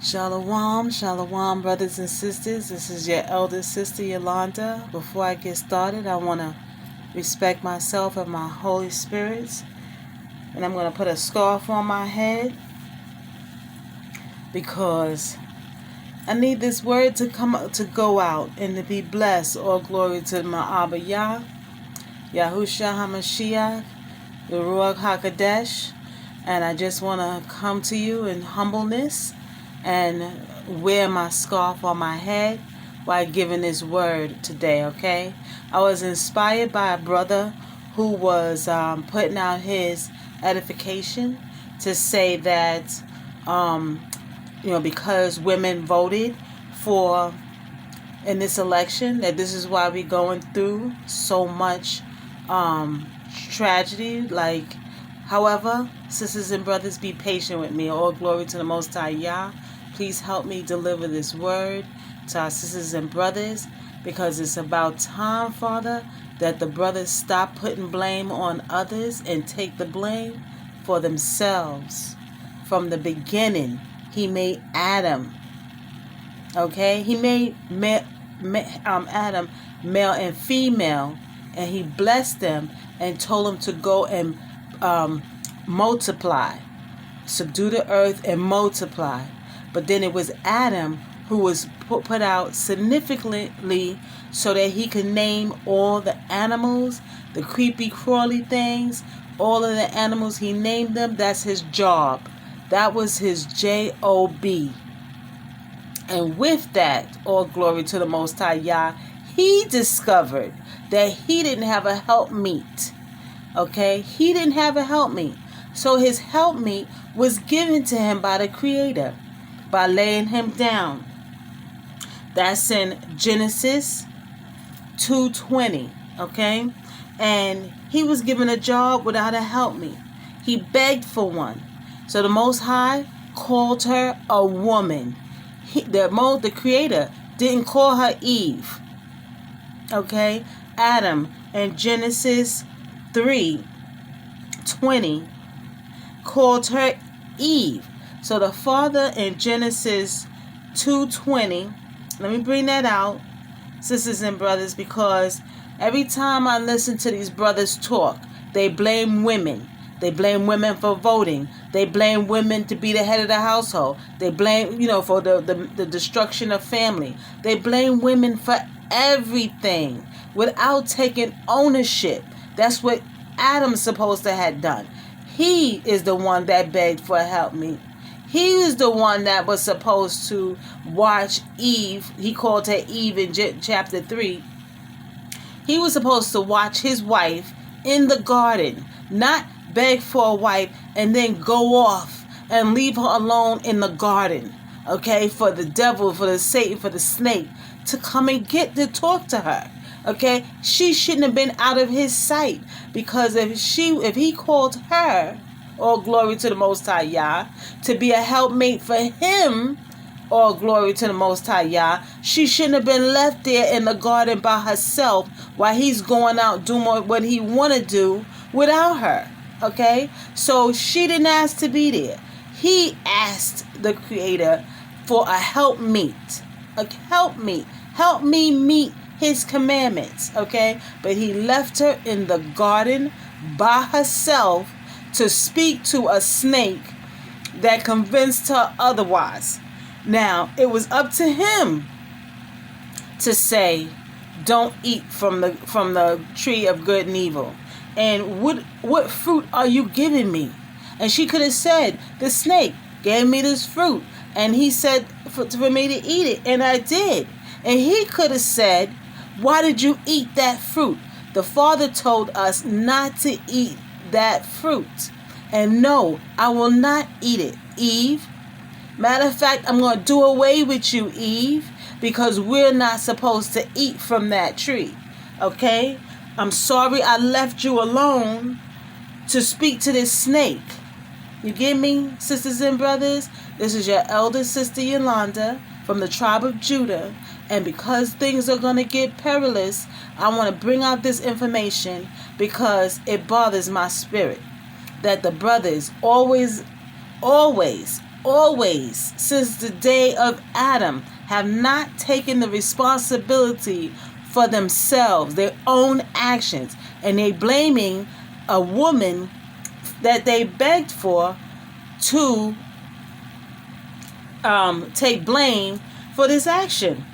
Shalom, shalom, brothers and sisters. This is your elder sister, Yolanda. Before I get started, I want to respect myself and my Holy Spirits. And I'm going to put a scarf on my head because I need this word to go out and to be blessed. All glory to my Abba Yah, Yahushua HaMashiach, the Ruach HaKodesh. And I just want to come to you in humbleness and wear my scarf on my head while giving this word today, okay? I was inspired by a brother who was putting out his edification to say that, because women voted for in this election, that this is why we're going through so much tragedy. However, sisters and brothers, be patient with me. All glory to the Most High Yah. Please help me deliver this word to our sisters and brothers, because it's about time, Father, that the brothers stop putting blame on others and take the blame for themselves. From the beginning, He made Adam. Okay? He made Adam male and female, and He blessed them and told them to go and multiply, subdue the earth and multiply. But then it was Adam who was put out significantly so that he could name all the animals, the creepy crawly things, all of the animals. He named them. That's his job. That was his job. And with that, all glory to the Most High Yah, he discovered that he didn't have a helpmeet. Okay? He didn't have a helpmeet. So his helpmeet was given to him by the Creator, by laying him down. That's in Genesis 2:20, okay? And he was given a job without a helpmeet. He begged for one. So the Most High called her a woman. The Creator didn't call her Eve, okay? Adam in Genesis 3:20 called her Eve. So the Father in Genesis 2:20, let me bring that out, sisters and brothers, because every time I listen to these brothers talk, they blame women. They blame women for voting. They blame women to be the head of the household. They blame, for the destruction of family. They blame women for everything without taking ownership. That's what Adam's supposed to have done. He is the one that begged for help me. He was the one that was supposed to watch Eve. He called her Eve in chapter 3. He was supposed to watch his wife in the garden, not beg for a wife and then go off and leave her alone in the garden, okay, for the devil, for the Satan, for the snake to come and get to talk to her. Okay, she shouldn't have been out of his sight, because if he called her, all glory to the Most High Yah, to be a helpmate for him, all glory to the Most High Yah, she shouldn't have been left there in the garden by herself while he's going out doing what he want to do without her. Okay, so she didn't ask to be there. He asked the Creator for a helpmeet, help me meet His commandments, okay? But He left her in the garden by herself to speak to a snake that convinced her otherwise. Now, it was up to him to say, don't eat from the tree of good and evil. And what fruit are you giving me? And she could have said, the snake gave me this fruit, and he said for me to eat it, and I did. And he could have said, why did you eat that fruit? The Father told us not to eat that fruit. And no, I will not eat it, Eve. Matter of fact, I'm going to do away with you, Eve, because we're not supposed to eat from that tree. Okay? I'm sorry I left you alone to speak to this snake. You get me, sisters and brothers? This is your elder sister Yolanda from the tribe of Judah. And because things are going to get perilous, I want to bring out this information because it bothers my spirit that the brothers always always, since the day of Adam, have not taken the responsibility for themselves, their own actions, and they blaming a woman that they begged for to take blame for this action.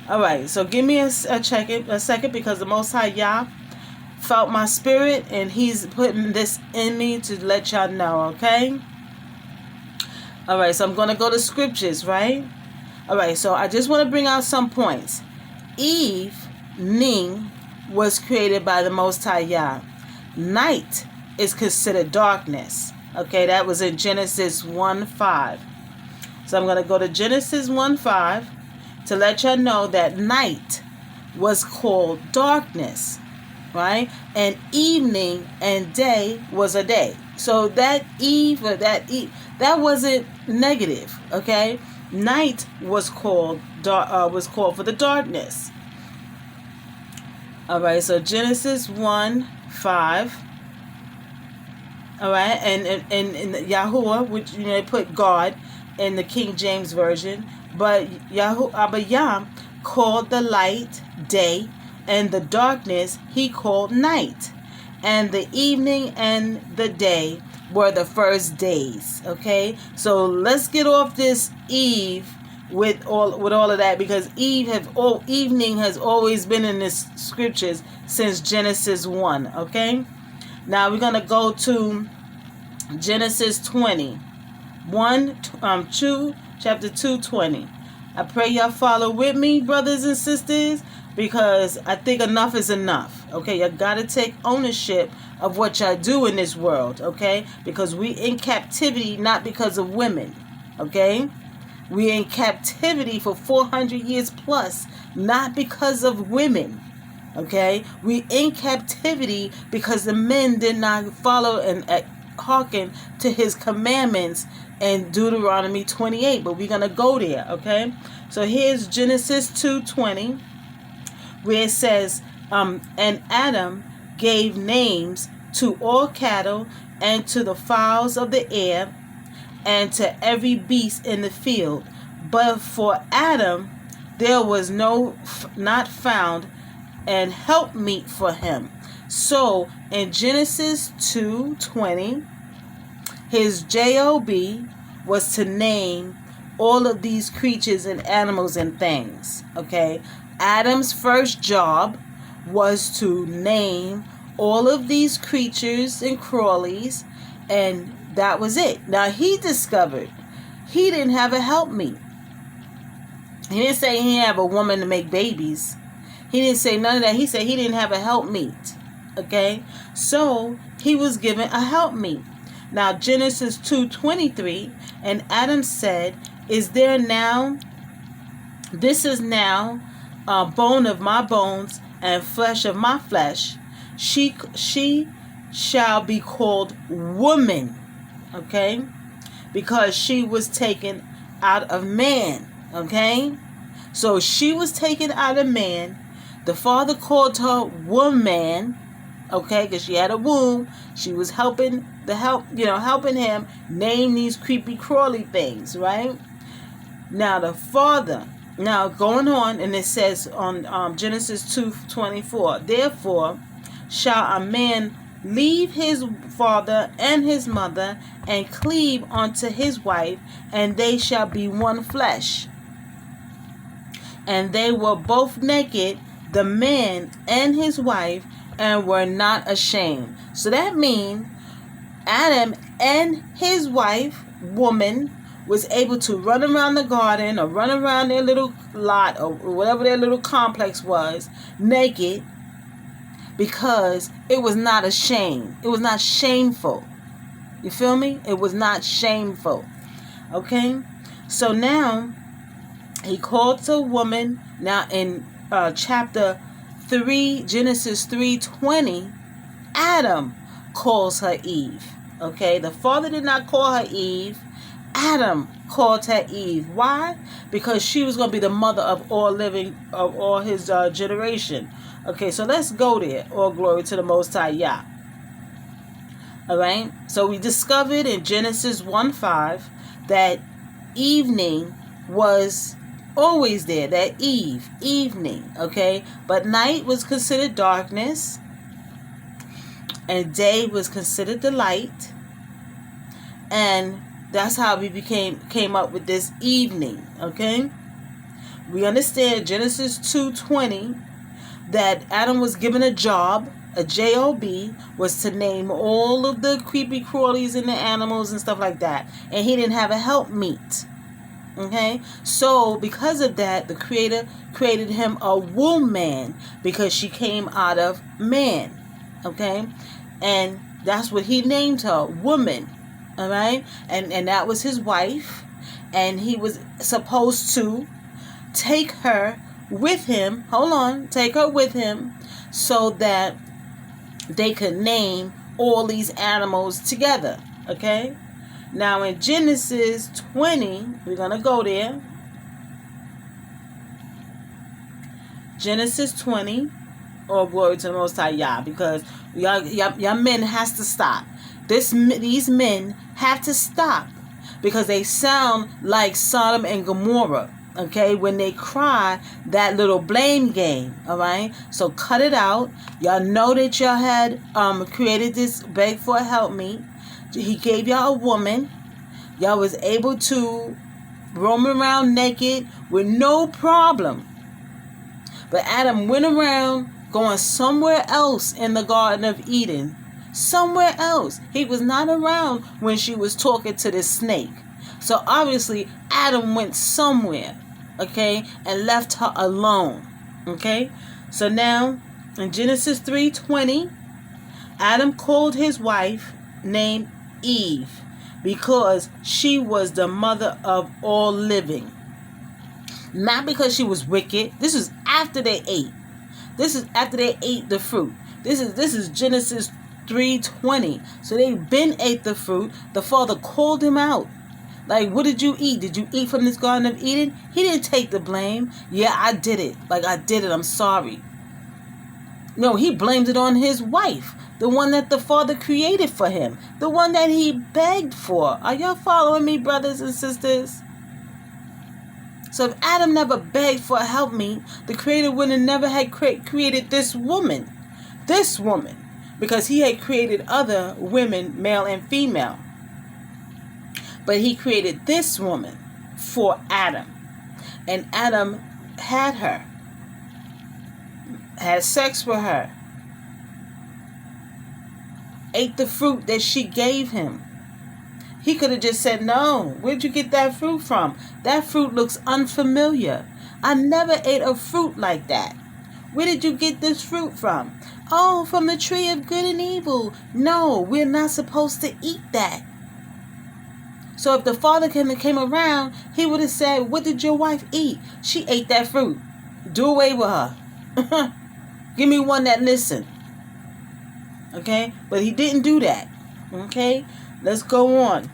All right, so give me a second, because the Most High Yah felt my spirit, and He's putting this in me to let y'all know, okay? All right, so I'm going to go to scriptures, right? All right, so I just want to bring out some points. Evening was created by the Most High Yah. Night is considered darkness. Okay, that was in Genesis 1:5. So I'm going to go to Genesis 1:5 to let y'all know that night was called darkness, right? And evening and day was a day. So that that wasn't negative, okay? Night was called for the darkness. All right, so Genesis 1:5. All right, and Yahuwah, which they put God in the King James version, but Yah called the light day, and the darkness He called night, and the evening and the day were the first days. Okay, so let's get off this Eve with all of that, because evening has always been in the scriptures since Genesis 1. Okay, now we're gonna go to Genesis 20. Chapter 2:20. I pray y'all follow with me, brothers and sisters, because I think enough is enough. Okay, you gotta take ownership of what y'all do in this world. Okay, because we in captivity not because of women. Okay, we in captivity for 400 years plus, not because of women. Okay, we in captivity because the men did not follow and hearken to His commandments in Deuteronomy 28, but we're going to go there, okay? So here's Genesis 2:20, where it says, and Adam gave names to all cattle and to the fowls of the air and to every beast in the field. But for Adam there was not found an helpmeet for him. So in Genesis 2:20, his job was to name all of these creatures and animals and things. Okay, Adam's first job was to name all of these creatures and crawlies, and that was it. Now he discovered he didn't have a helpmeet. He didn't say he didn't have a woman to make babies. He didn't say none of that. He said he didn't have a helpmeet. Okay, so he was given a helpmeet. Now Genesis 2:23, and Adam said, this is now bone of my bones and flesh of my flesh. She shall be called woman, okay, because she was taken out of man. Okay, so she was taken out of man. The Father called her woman. Okay, because she had a womb. She was helping him name these creepy crawly things, right? Now the Father, going on, and it says on Genesis 2:24, therefore shall a man leave his father and his mother and cleave unto his wife, and they shall be one flesh. And they were both naked, the man and his wife, and were not ashamed. So that means Adam and his wife, woman, was able to run around the garden or run around their little lot or whatever their little complex was, naked, because it was not ashamed. It was not shameful. You feel me? It was not shameful. Okay? So now he called the woman. Now in chapter 3, Genesis 3:20, Adam calls her Eve. Okay, the Father did not call her Eve. Adam called her Eve. Why? Because she was going to be the mother of all his generation. Okay, so let's go there. All glory to the Most High Yah. All right. So we discovered in Genesis 1:5 that evening was always there, that evening, okay? But night was considered darkness, and day was considered the light, and that's how we came up with this evening, okay? We understand Genesis 2:20 that Adam was given a job. A job was to name all of the creepy crawlies and the animals and stuff like that. And he didn't have a helpmeet. Okay? So, because of that, the Creator created him a woman because she came out of man. Okay? And that's what he named her, woman. Alright? And that was his wife. And he was supposed to take her with him. Hold on. Take her with him so that they could name all these animals together. Okay? Now in Genesis 20, we're going to go there. Genesis 20. Oh, glory to the Most High Yah. Because y'all men has to stop. These men have to stop. Because they sound like Sodom and Gomorrah. Okay, when they cry, that little blame game, all right? So cut it out. Y'all know that y'all had created this beg for a helpmeet. He gave y'all a woman. Y'all was able to roam around naked with no problem. But Adam went around going somewhere else in the Garden of Eden. Somewhere else. He was not around when she was talking to the snake. So obviously Adam went somewhere, okay, and left her alone, okay? So now in Genesis 3:20, Adam called his wife named Eve because she was the mother of all living. Not because she was wicked. This is after they ate. This is after they ate the fruit. This is Genesis 3:20. So they been ate the fruit. The Father called him out. Like, what did you eat? Did you eat from this Garden of Eden? He didn't take the blame. Yeah, I did it. Like, I did it. I'm sorry. No, he blamed it on his wife. The one that the Father created for him. The one that he begged for. Are y'all following me, brothers and sisters? So if Adam never begged for a helpmeet, the Creator would have never had created this woman. This woman. Because he had created other women, male and female. But he created this woman for Adam. And Adam had her. Had sex with her. Ate the fruit that she gave him. He could have just said, no, where'd you get that fruit from? That fruit looks unfamiliar. I never ate a fruit like that. Where did you get this fruit from? Oh, from the tree of good and evil. No, we're not supposed to eat that. So if the Father came around, he would have said, what did your wife eat? She ate that fruit. Do away with her. Give me one that listened. Okay? But he didn't do that. Okay? Let's go on.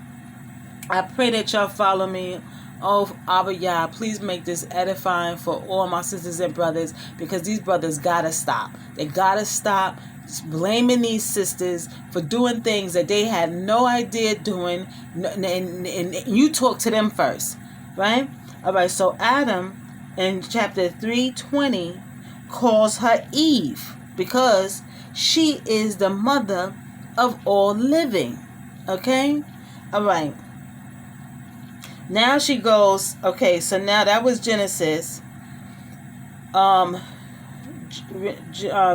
I pray that y'all follow me. Oh, Abba Yah, please make this edifying for all my sisters and brothers, because these brothers gotta stop. They gotta stop blaming these sisters for doing things that they had no idea doing, and you talk to them first, right? All right, so Adam in chapter 3:20 calls her Eve because she is the mother of all living. Okay? All right. Now she goes, okay, so now that was Genesis.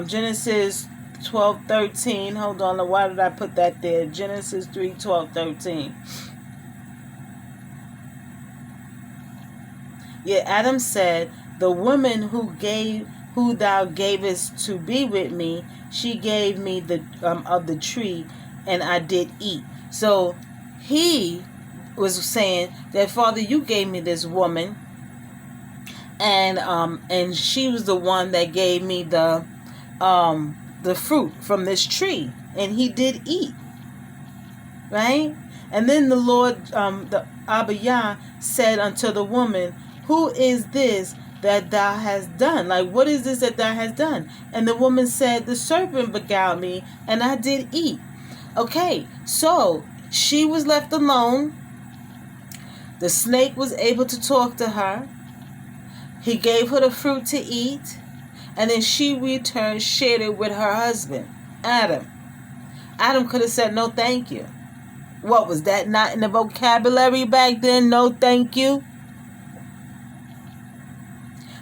Genesis 12:13. Hold on, why did I put that there? Genesis 3:12-13. Yet Adam said, the woman who thou gavest to be with me, she gave me the of the tree, and I did eat. So he was saying that, Father, you gave me this woman, and she was the one that gave me the fruit from this tree, and he did eat, right? And then the Lord, the Abba Yah, said unto the woman, who is this that thou hast done? Like, what is this that thou hast done? And the woman said, the serpent beguiled me, and I did eat. Okay, so she was left alone The snake was able to talk to her. He gave her the fruit to eat. And then she returned, shared it with her husband, Adam. Adam could have said, no, thank you. What, was that not in the vocabulary back then? No, thank you.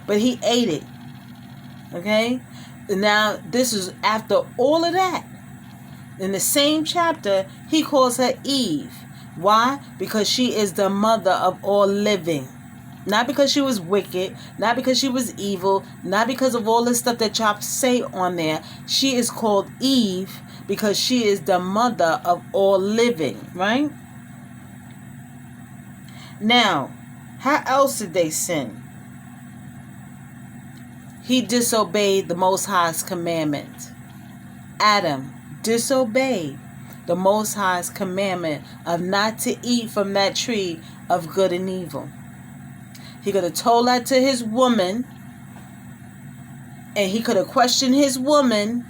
But he ate it. Okay? Now, this is after all of that. In the same chapter, he calls her Eve. Why? Because she is the mother of all living. Not because she was wicked, not because she was evil, not because of all the stuff that y'all say on there. She is called Eve because she is the mother of all living, right? Now, how else did they sin? He disobeyed the Most High's commandment. Adam disobeyed the Most High's commandment of not to eat from that tree of good and evil. He could have told that to his woman, and he could have questioned his woman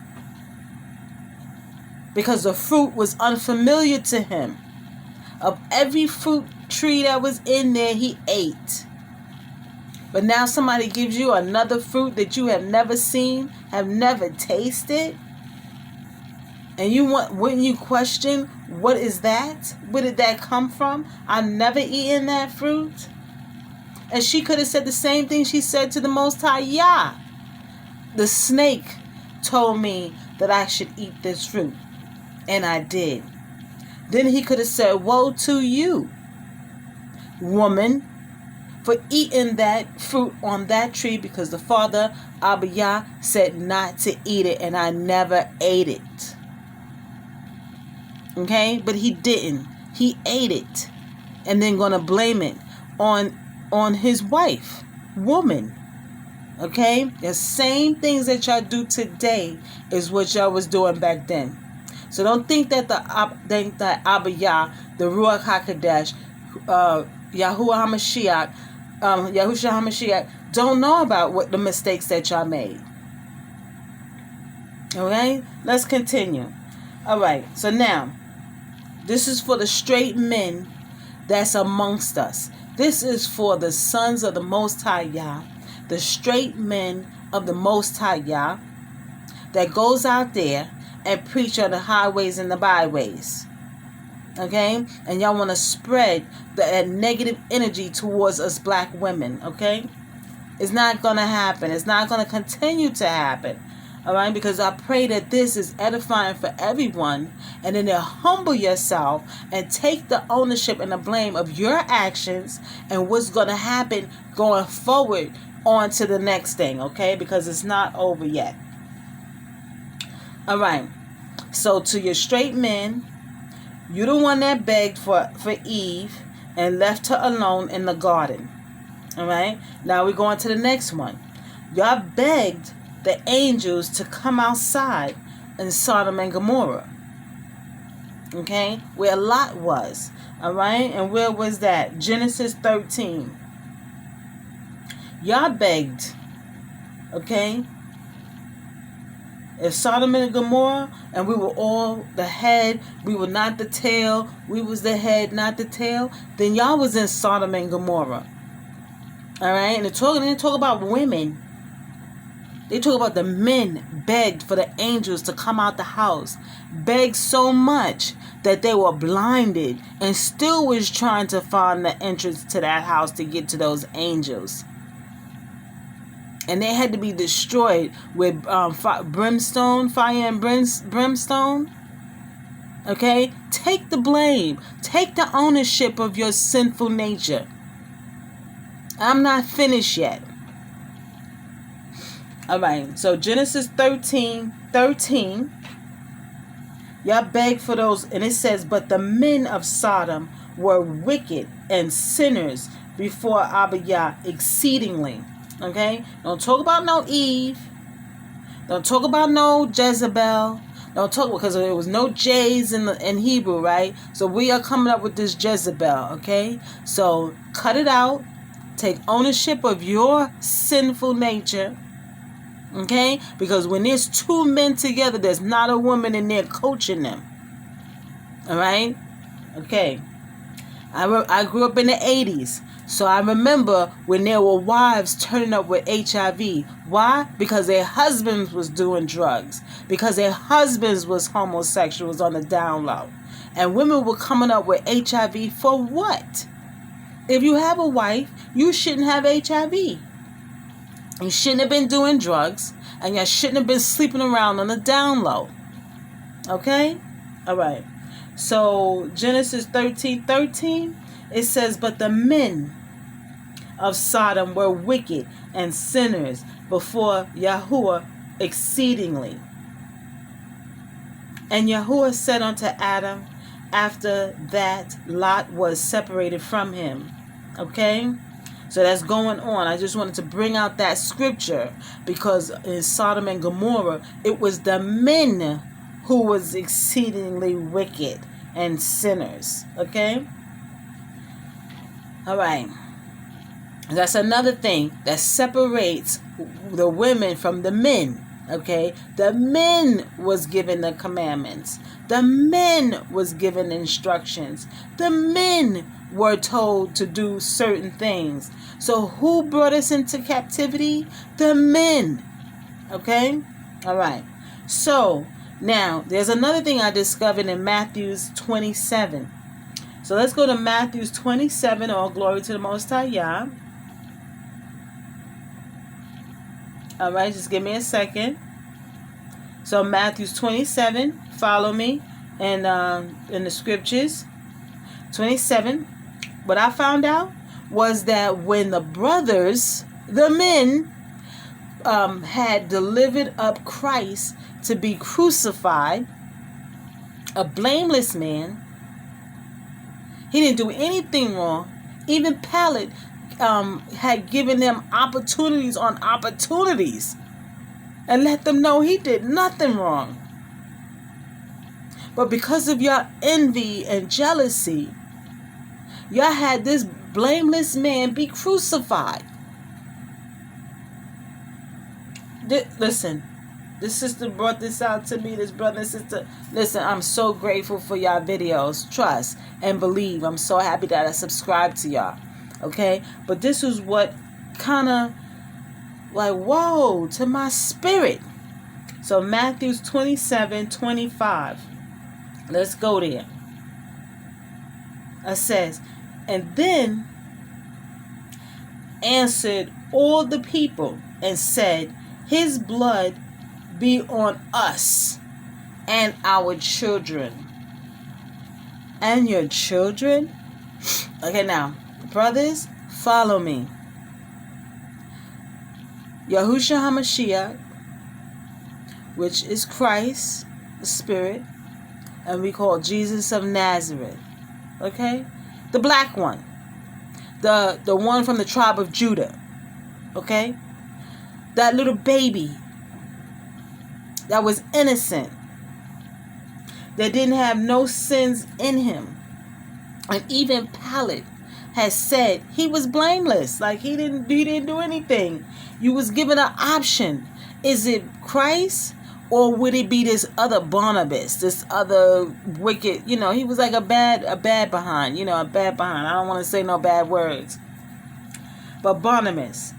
because the fruit was unfamiliar to him. Of every fruit tree that was in there, he ate. But now somebody gives you another fruit that you have never seen, have never tasted, and wouldn't you question, what is that? Where did that come from? I've never eaten that fruit. And she could have said the same thing she said to the Most High, Yah. The snake told me that I should eat this fruit. And I did. Then he could have said, woe to you, woman, for eating that fruit on that tree, because the father, Abba Yah, said not to eat it, and I never ate it. Okay? But he didn't. He ate it. And then going to blame it on his wife, woman. Okay? The same things that y'all do today is what y'all was doing back then. So don't think that Abba Yah, the Ruach HaKodesh, Yahuwah HaMashiach, Yahushua HaMashiach, don't know about what the mistakes that y'all made. Okay? Let's continue. Alright, so now, this is for the straight men that's amongst us. This is for the sons of the Most High Yah, the straight men of the Most High Yah, that goes out there and preach on the highways and the byways. Okay? And y'all want to spread that negative energy towards us black women. Okay? It's not going to happen. It's not going to continue to happen. Alright? Because I pray that this is edifying for everyone. And then humble yourself and take the ownership and the blame of your actions and what's going to happen going forward on to the next thing. Okay? Because it's not over yet. Alright, so to your straight men, you're the one that begged for Eve and left her alone in the garden. Alright, now we're going to the next one. Y'all begged the angels to come outside in Sodom and Gomorrah. Okay, where Lot was. Alright, and where was that? Genesis 13. Y'all begged, okay? If Sodom and Gomorrah, and we were all the head, we were not the tail, we was the head, not the tail, then y'all was in Sodom and Gomorrah. Alright? And they didn't talk about women. They talk about the men begged for the angels to come out the house. Begged so much that they were blinded and still was trying to find the entrance to that house to get to those angels. And they had to be destroyed with brimstone, fire and brimstone. Okay? Take the blame. Take the ownership of your sinful nature. I'm not finished yet. Alright, so Genesis 13:13. Y'all beg for those, and it says, but the men of Sodom were wicked and sinners before Abba Yah exceedingly. Okay? Don't talk about no Eve. Don't talk about no Jezebel. Don't talk, because there was no J's in Hebrew, right? So we are coming up with this Jezebel, okay? So cut it out. Take ownership of your sinful nature. Okay? Because when there's two men together, there's not a woman in there coaching them. Alright? Okay. I grew up in the 80s. So I remember when there were wives turning up with HIV. Why? Because their husbands was doing drugs. Because their husbands was homosexuals on the down low. And women were coming up with HIV for what? If you have a wife, you shouldn't have HIV. You shouldn't have been doing drugs. And you shouldn't have been sleeping around on the down low. Okay? All right. So Genesis 13:13, it says, but the men of Sodom were wicked and sinners before Yahuwah exceedingly. And Yahuwah said unto Adam, after that Lot was separated from him. Okay? So that's going on. I just wanted to bring out that scripture because in Sodom and Gomorrah, it was the men who was exceedingly wicked and sinners. Okay? All right. That's another thing that separates the women from the men. Okay? The men was given the commandments. The men was given instructions. The men were told to do certain things. So who brought us into captivity? The men. Okay? All right. So now there's another thing I discovered in Matthew 27. So let's go to Matthew 27. All glory to the Most High Yah. All right, just give me a second. So Matthew 27. Follow me in the scriptures. 27. What I found out was that when the brothers, the men, had delivered up Christ to be crucified, a blameless man, he didn't do anything wrong. Even Pilate had given them opportunities on opportunities and let them know he did nothing wrong. But because of your envy and jealousy, y'all had this blameless man be crucified. Listen, this sister brought this out to me, this brother and sister. Listen, I'm so grateful for y'all videos. Trust and believe. I'm so happy that I subscribed to y'all. Okay? But this is what kind of like, whoa, to my spirit. So Matthew 27:25. Let's go there. It says, and then answered all the people and said, his blood be on us and our children. And your children? Okay, now, brothers, follow me. Yahushua HaMashiach, which is Christ, the Spirit, and we call Jesus of Nazareth. Okay? The black one. The one from the tribe of Judah. Okay? That little baby that was innocent, that didn't have no sins in him. And even Pilate has said he was blameless. Like he didn't do anything. You was given an option. Is it Christ or would it be this other Barnabas, this other wicked, he was like a bad behind, a bad behind. I don't want to say no bad words. But Barnabas.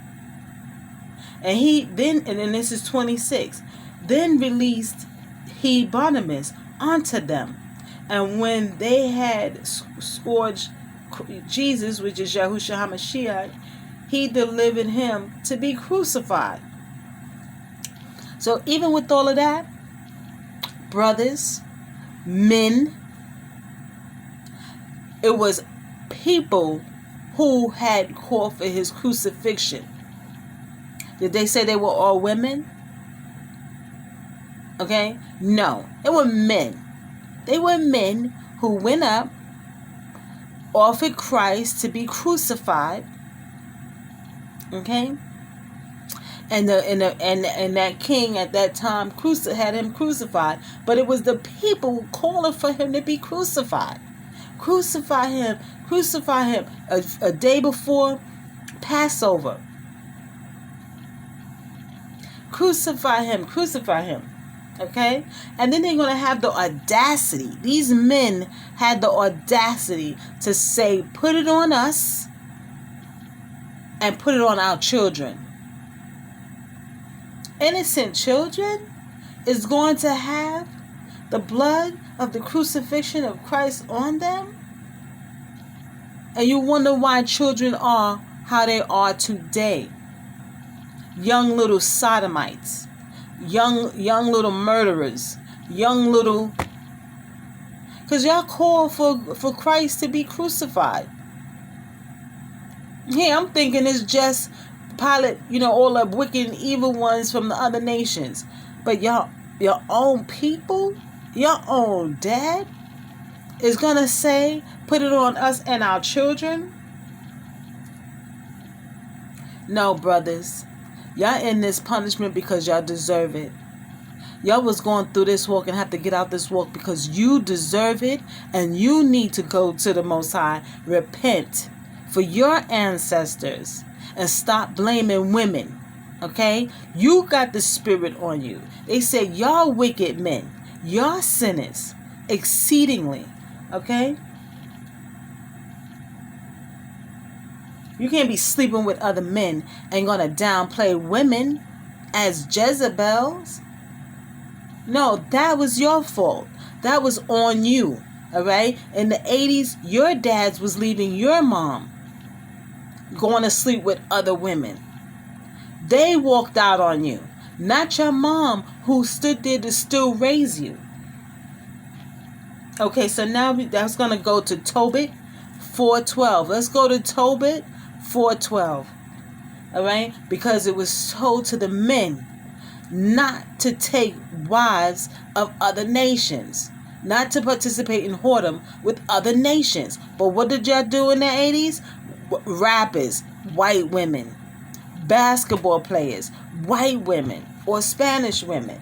And then this is 26. Then released he Barnabas unto them. And when they had scourged Jesus, which is Yahushua HaMashiach, he delivered him to be crucified. So even with all of that, brothers, men, it was people who had called for his crucifixion. Did they say they were all women? Okay? No. They were men. They were men who went up, offered Christ to be crucified. Okay? And that king at that time had him crucified. But it was the people calling for him to be crucified. Crucify him. Crucify him. A day before Passover. Crucify him. Crucify him. Okay? And then they're going to have the audacity. These men had the audacity to say, put it on us and put it on our children. Innocent children is going to have the blood of the crucifixion of Christ on them. And you wonder why children are how they are today. Young little sodomites. Young little murderers. Young little... Because y'all call for Christ to be crucified. Here, I'm thinking it's just Pilate, all the wicked and evil ones from the other nations. But y'all, your own people, your own dad is going to say, put it on us and our children? No, brothers. Y'all in this punishment because y'all deserve it. Y'all was going through this walk and have to get out this walk because you deserve it, and you need to go to the Most High, repent for your ancestors, and stop blaming women. Okay? You got the spirit on you. They say y'all wicked men, y'all sinners exceedingly. Okay? You can't be sleeping with other men and gonna downplay women as Jezebels. No, that was your fault. That was on you. Alright? In the 80s, your dads was leaving your mom, going to sleep with other women. They walked out on you. Not your mom, who stood there to still raise you. Okay, so now that's going to go to Tobit 4:12. Let's go to Tobit 4:12. Alright? Because it was told to the men not to take wives of other nations, not to participate in whoredom with other nations. But what did y'all do in the 80s? Rappers, white women. Basketball players, white women or Spanish women.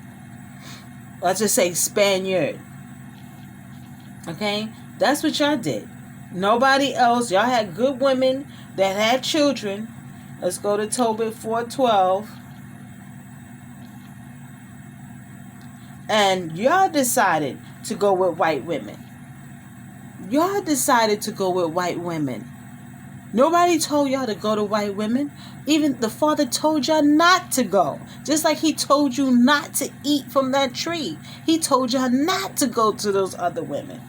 Let's just say Spaniard. Okay? That's what y'all did. Nobody else. Y'all had good women that had children. Let's go to Tobit 4:12. And y'all decided to go with white women. Y'all decided to go with white women. Nobody told y'all to go to white women. Even the Father told y'all not to go. Just like he told you not to eat from that tree. He told y'all not to go to those other women.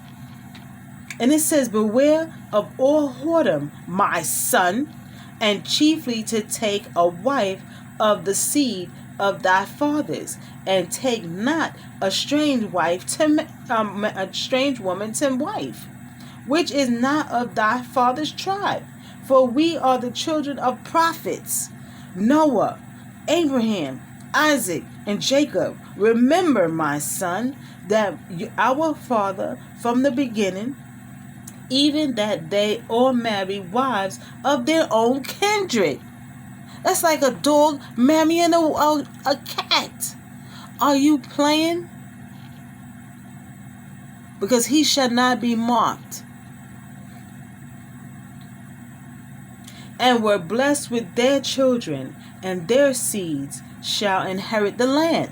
And it says, beware of all whoredom, my son, and chiefly to take a wife of the seed of thy fathers, and take not a strange woman to wife, which is not of thy father's tribe. For we are the children of prophets, Noah, Abraham, Isaac, and Jacob. Remember, my son, that our father from the beginning, even that they all marry wives of their own kindred. That's like a dog marrying a cat. Are you playing? Because he shall not be mocked. And were blessed with their children, and their seeds shall inherit the land.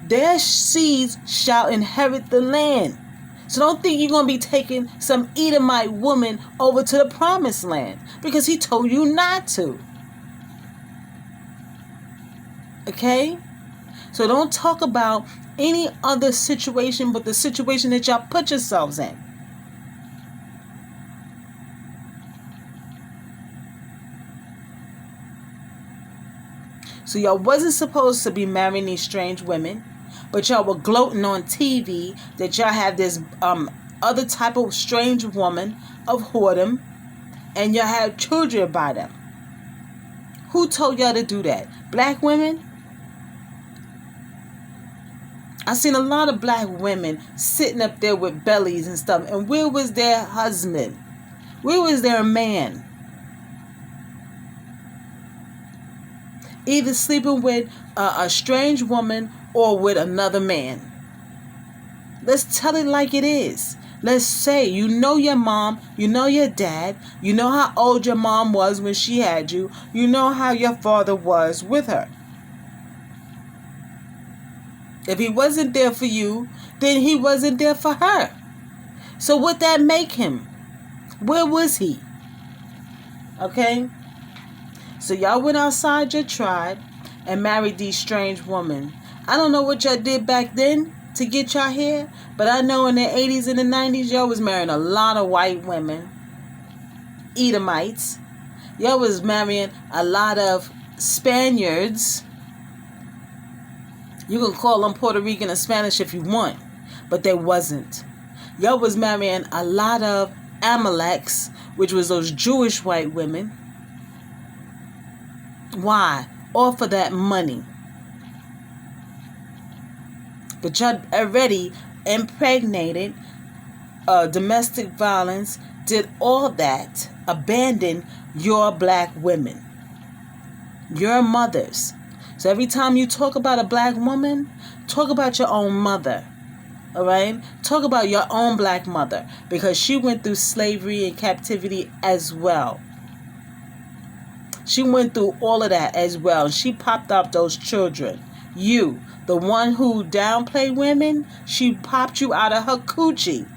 Their seeds shall inherit the land. So don't think you're going to be taking some Edomite woman over to the promised land, because he told you not to. Okay? So don't talk about any other situation but the situation that y'all put yourselves in. So y'all wasn't supposed to be marrying these strange women, but y'all were gloating on TV that y'all have this other type of strange woman of whoredom, and y'all have children by them. Who told y'all to do that? Black women? I've seen a lot of black women sitting up there with bellies and stuff, and where was their husband? Where was their man? Either sleeping with a strange woman or with another man. Let's tell it like it is. Let's say you know your mom, you know your dad, you know how old your mom was when she had you, you know how your father was with her. If he wasn't there for you, then he wasn't there for her. So what that make him? Where was he? Okay? So y'all went outside your tribe and married these strange women. I don't know what y'all did back then to get y'all here, but I know in the 80s and the 90s, y'all was marrying a lot of white women. Edomites. Y'all was marrying a lot of Spaniards. You can call them Puerto Rican or Spanish if you want, but they wasn't. Y'all was marrying a lot of Amaleks, which was those Jewish white women. Why? All for that money. But y'all already impregnated, domestic violence, did all that, abandoned your black women, your mothers. So every time you talk about a black woman, talk about your own mother. All right? Talk about your own black mother, because she went through slavery and captivity as well. She went through all of that as well. She popped up those children. You, the one who downplayed women, she popped you out of her coochie.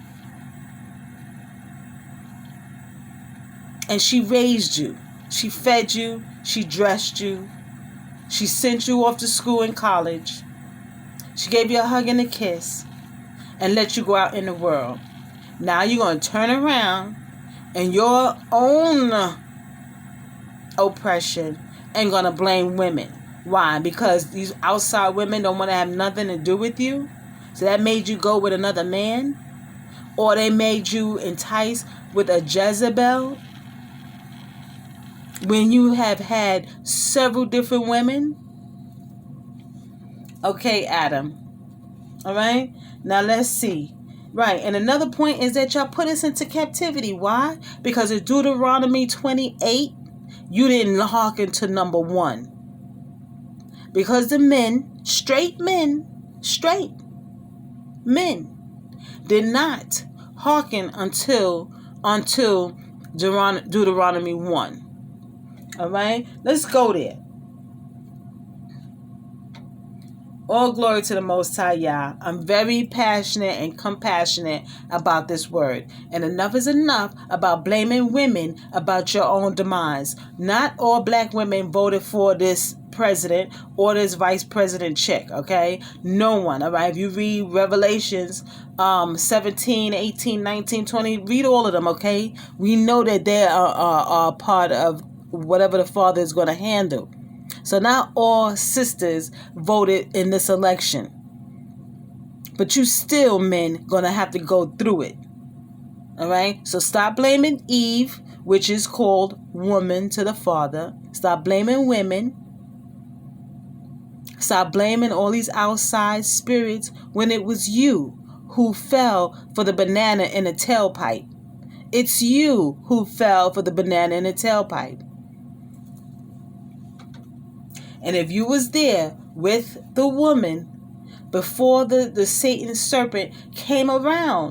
And she raised you. She fed you. She dressed you. She sent you off to school and college. She gave you a hug and a kiss and let you go out in the world. Now you're going to turn around and your own oppression and going to blame women. Why? Because these outside women don't want to have nothing to do with you? So that made you go with another man? Or they made you enticed with a Jezebel? When you have had several different women? Okay, Adam. All right? Now let's see. Right. And another point is that y'all put us into captivity. Why? Because in Deuteronomy 28, you didn't hearken to number 1. Because the men, straight men, did not hearken until Deuteronomy 1. All right, let's go there. All glory to the Most High Yah. I'm very passionate and compassionate about this word. And enough is enough about blaming women about your own demise. Not all black women voted for this president or this vice president chick, okay? No one, all right? If you read Revelations 17, 18, 19, 20, read all of them, okay? We know that they are part of whatever the Father is going to handle. So not all sisters voted in this election. But you still, men, going to have to go through it. All right? So stop blaming Eve, which is called woman to the Father. Stop blaming women. Stop blaming all these outside spirits when it was you who fell for the banana in the tailpipe. It's you who fell for the banana in the tailpipe. And if you was there with the woman before the Satan serpent came around,